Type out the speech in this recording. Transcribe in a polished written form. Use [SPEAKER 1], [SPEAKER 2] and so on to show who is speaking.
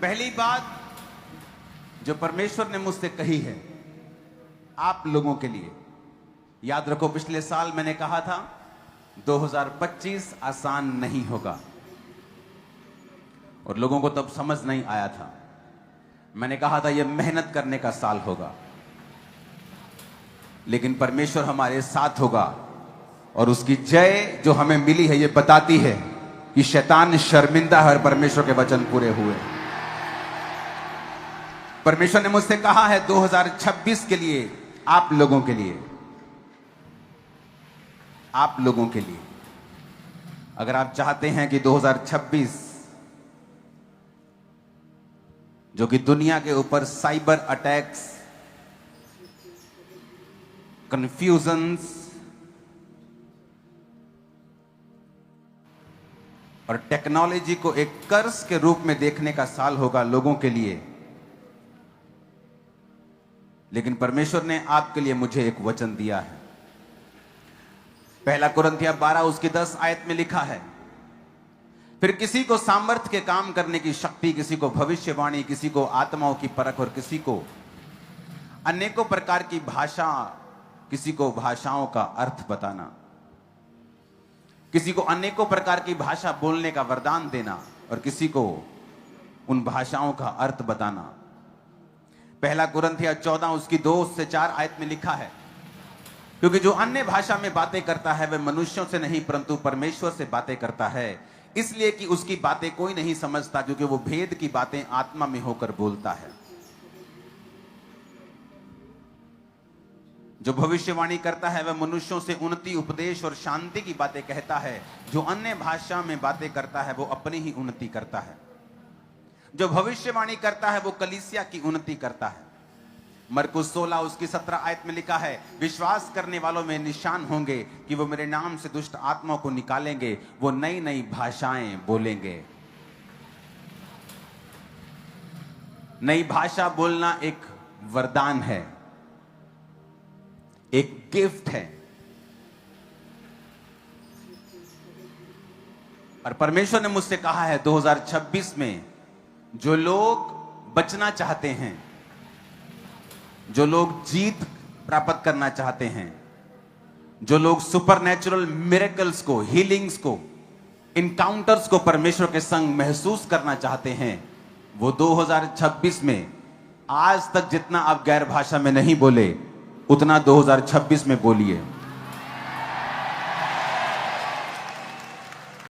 [SPEAKER 1] पहली बात जो परमेश्वर ने मुझसे कही है आप लोगों के लिए, याद रखो पिछले साल मैंने कहा था 2025 आसान नहीं होगा और लोगों को तब समझ नहीं आया था। मैंने कहा था यह मेहनत करने का साल होगा, लेकिन परमेश्वर हमारे साथ होगा और उसकी जय जो हमें मिली है यह बताती है कि शैतान शर्मिंदा है और परमेश्वर के वचन पूरे हुए। परमेश्वर ने मुझसे कहा है 2026 के लिए आप लोगों के लिए, आप लोगों के लिए, अगर आप चाहते हैं कि 2026 जो कि दुनिया के ऊपर साइबर अटैक्स, कंफ्यूजन्स और टेक्नोलॉजी को एक कर्स के रूप में देखने का साल होगा लोगों के लिए, लेकिन परमेश्वर ने आपके लिए मुझे एक वचन दिया है। पहला कुरिन्थियों 12 उसकी 10 आयत में लिखा है, फिर किसी को सामर्थ्य के काम करने की शक्ति, किसी को भविष्यवाणी, किसी को आत्माओं की परख और किसी को अनेकों प्रकार की भाषा, किसी को भाषाओं का अर्थ बताना, किसी को अनेकों प्रकार की भाषा बोलने का वरदान देना और किसी को उन भाषाओं का अर्थ बताना। पहला कुरिन्थियों 14 उसकी 2 से 4 आयत में लिखा है, क्योंकि जो अन्य भाषा में बातें करता है वह मनुष्यों से नहीं परंतु परमेश्वर से बातें करता है, इसलिए कि उसकी बातें कोई नहीं समझता, क्योंकि वो भेद की बातें आत्मा में होकर बोलता है। जो भविष्यवाणी करता है वह मनुष्यों से उन्नति, उपदेश और शांति की बातें कहता है। जो अन्य भाषा में बातें करता है वो अपनी ही उन्नति करता है। जो भविष्यवाणी करता है वो कलीसिया की उन्नति करता है। मरकुस 16 उसकी 17 आयत में लिखा है, विश्वास करने वालों में निशान होंगे कि वो मेरे नाम से दुष्ट आत्माओं को निकालेंगे, वो नई नई भाषाएं बोलेंगे। नई भाषा बोलना एक वरदान है, एक गिफ्ट है, और परमेश्वर ने मुझसे कहा है 2026 में जो लोग बचना चाहते हैं, जो लोग जीत प्राप्त करना चाहते हैं, जो लोग सुपरनैचुरल मिरेकल्स को, हीलिंग्स को, इनकाउंटर्स को परमेश्वर के संग महसूस करना चाहते हैं, वो 2026 में आज तक जितना आप गैर भाषा में नहीं बोले उतना 2026 में बोलिए।